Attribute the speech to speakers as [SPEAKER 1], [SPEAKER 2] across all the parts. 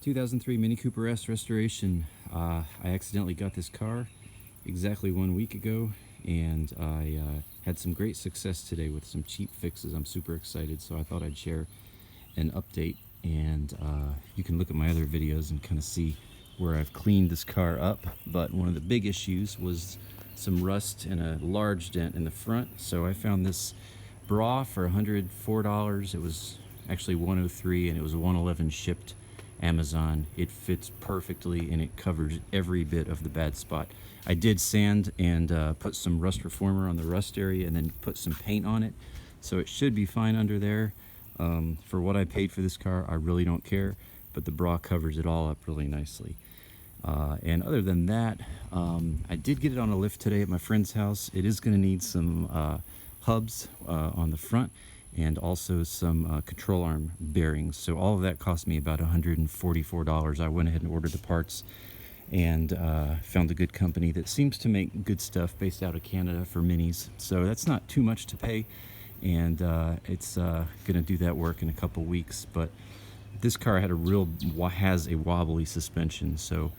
[SPEAKER 1] 2003 Mini Cooper S restoration. I accidentally got this car exactly 1 week ago, and I had some great success today with some cheap fixes. I'm super excited, so I thought I'd share an update, and you can look at my other videos and kind of see where I've cleaned this car up. But one of the big issues was some rust and a large dent in the front. So I found this bra for $104. It was actually $103, and it was $111 shipped Amazon. It fits perfectly and it covers every bit of the bad spot. I did sand and put some rust reformer on the rust area and then put some paint on it, so it should be fine under there. For what I paid for this car, I really don't care, but the bra covers it all up really nicely. And other than that, I did get it on a lift today at my friend's house. It is going to need some hubs on the front, and also some control arm bearings. So all of that cost me about $144. I went ahead and ordered the parts, and found a good company that seems to make good stuff based out of Canada for minis. So that's not too much to pay, and it's gonna do that work in a couple weeks. But this car has a wobbly suspension, so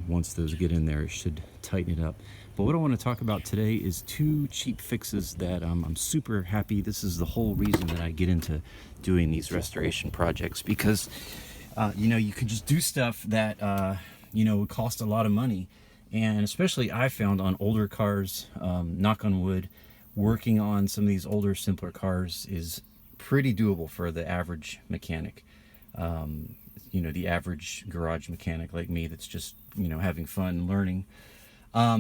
[SPEAKER 1] once those get in there, it should tighten it up. But what I want to talk about today is two cheap fixes that I'm super happy. This is the whole reason that I get into doing these restoration projects, because you can just do stuff that would cost a lot of money. And especially I found on older cars, knock on wood, working on some of these older, simpler cars is pretty doable for the average mechanic. The average garage mechanic like me that's just having fun and learning.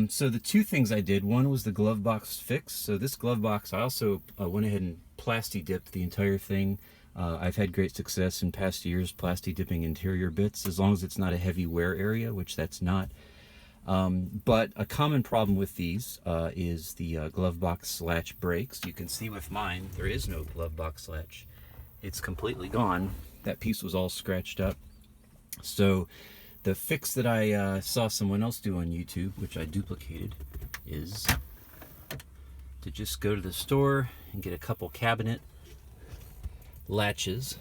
[SPEAKER 1] So the two things I did, one was the Glovebox fix. So this Glovebox, I also went ahead and plasti dipped the entire thing. I've had great success in past years plasti dipping interior bits, as long as it's not a heavy wear area, which that's not. But a common problem with these is the Glovebox latch breaks. You can see with mine, there is no Glovebox latch. It's completely gone. That piece was all scratched up. So the fix that I saw someone else do on YouTube, which I duplicated, is to just go to the store and get a couple cabinet latches,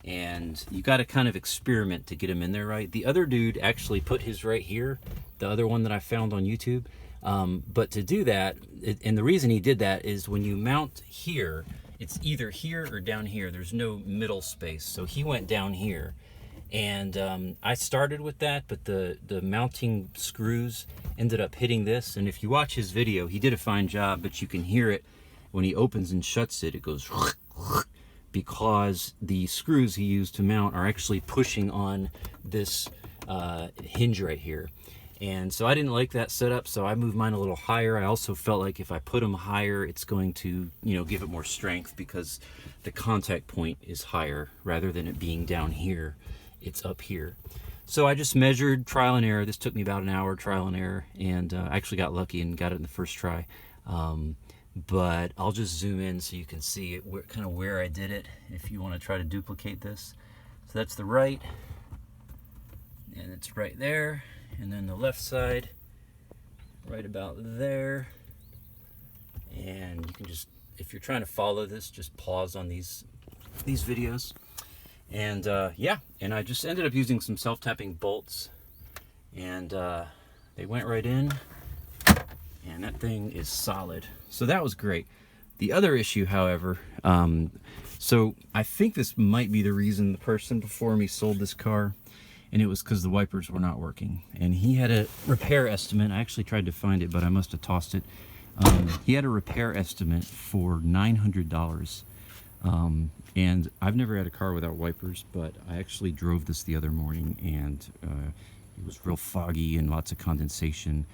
[SPEAKER 1] and you got to kind of experiment to get them in there right. The other dude actually put his right here, the other one that I found on YouTube. But to do that, and the reason he did that is when you mount here, it's either here or down here. There's no middle space. So he went down here. And I started with that, but the mounting screws ended up hitting this. And if you watch his video, he did a fine job, but you can hear it when he opens and shuts it. It goes because the screws he used to mount are actually pushing on this hinge right here. And so I didn't like that setup, so I moved mine a little higher. I also felt like if I put them higher, it's going to, give it more strength, because the contact point is higher rather than it being down here. It's up here. So I just measured, trial and error. This took me about an hour, trial and error, and I actually got lucky and got it in the first try. But I'll just zoom in so you can see it, kind of where I did it, if you want to try to duplicate this. So that's the right, and it's right there, and then the left side, right about there. And you can just, if you're trying to follow this, just pause on these videos. And and I just ended up using some self-tapping bolts, and they went right in, and that thing is solid. So that was great. The other issue, however, so I think this might be the reason the person before me sold this car, and it was because the wipers were not working. And he had a repair estimate. I actually tried to find it, but I must have tossed it. He had a repair estimate for $900. And I've never had a car without wipers, but I actually drove this the other morning, and it was real foggy and lots of condensation,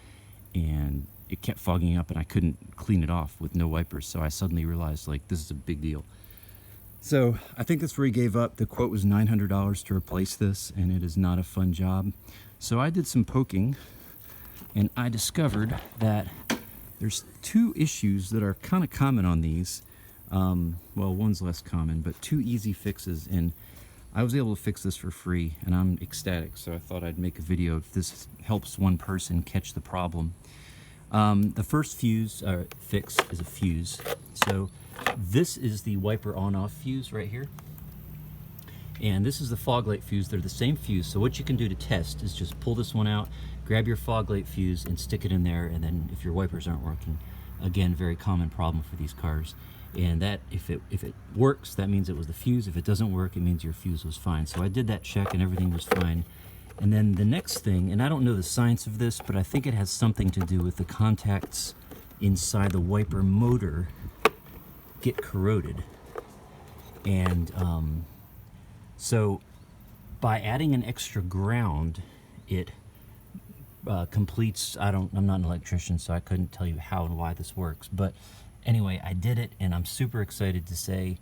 [SPEAKER 1] and it kept fogging up, and I couldn't clean it off with no wipers. So I suddenly realized, like, this is a big deal. So I think that's where he gave up. The quote was $900 to replace this, and it is not a fun job. So I did some poking, and I discovered that there's two issues that are kind of common on these. Well, one's less common, but two easy fixes, and I was able to fix this for free, and I'm ecstatic. So I thought I'd make a video if this helps one person catch the problem. The first fix is a fuse. So this is the wiper on-off fuse right here.
[SPEAKER 2] And this is the fog light fuse. They're the same fuse. So what you can do to test is just pull this one out, grab your fog light fuse and stick it in there, and then if your wipers aren't working, again, very common problem for these cars. And that, if it works, that means it was the fuse. If it doesn't work, it means your fuse was fine. So I did that check and everything was fine. And then the next thing, and I don't know the science of this, but I think it has something to do with the contacts inside the wiper motor get corroded. And so by adding an extra ground, it completes, I'm not an electrician, so I couldn't tell you how and why this works. But anyway, I did it, and I'm super excited to say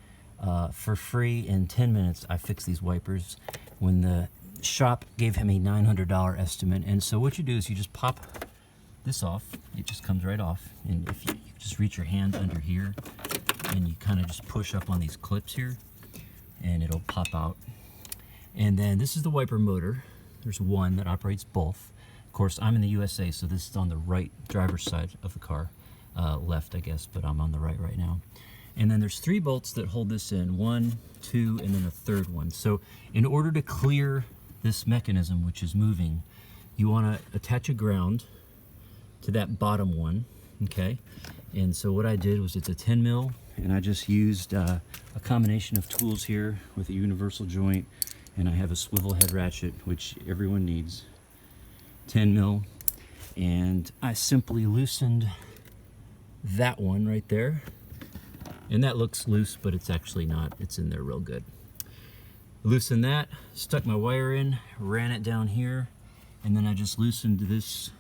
[SPEAKER 2] for free in 10 minutes, I fixed these wipers when the shop gave him a $900 estimate. And so what you do is you just pop this off. It just comes right off. And if you just reach your hand under here, and you kind of just push up on these clips here, and it'll pop out. And then this is the wiper motor. There's one that operates both. Of course, I'm in the USA, so this is on the right driver's side of the car. Left, I guess, but I'm on the right now. And then there's 3 bolts that hold this in. 1, 2, and then a third one. So in order to clear this mechanism, which is moving, you want to attach a ground to that bottom one, okay? And so what I did was, it's a 10 mil, and I just used a combination of tools here with a universal joint, and I have a swivel head ratchet, which everyone needs, 10 mil, and I simply loosened that one right there. And that looks loose, but it's actually not. It's in there real good. Loosened that, stuck my wire in, ran it down here, and then I just loosened this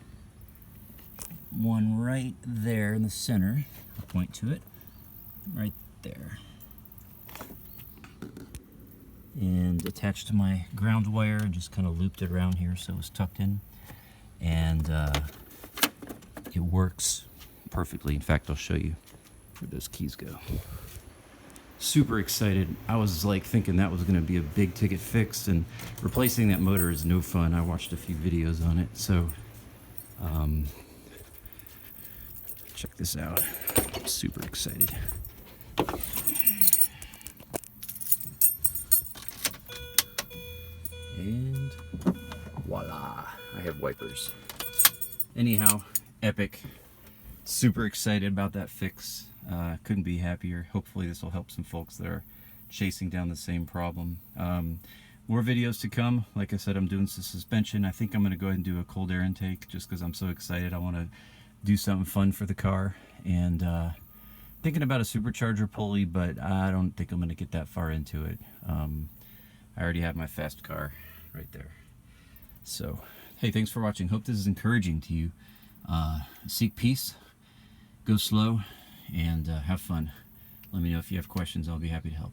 [SPEAKER 2] one right there in the center. I'll point to it, right there. And attached to my ground wire, and just kind of looped it around here so it was tucked in. And it works perfectly. In fact, I'll show you where those keys go. Super excited. I was like thinking that was going to be a big ticket fix, and replacing that motor is no fun. I watched a few videos on it, so check this out. I'm super excited. And voila, I have wipers. Anyhow, epic. Super excited about that fix. Couldn't be happier. Hopefully this will help some folks that are chasing down the same problem. More videos to come. Like I said, I'm doing some suspension. I think I'm going to go ahead and do a cold air intake just because I'm so excited. I want to do something fun for the car. And thinking about a supercharger pulley, but I don't think I'm going to get that far into it. I already have my fast car right there. So, hey, thanks for watching. Hope this is encouraging to you. Seek peace, go slow, and have fun. Let me know if you have questions. I'll be happy to help.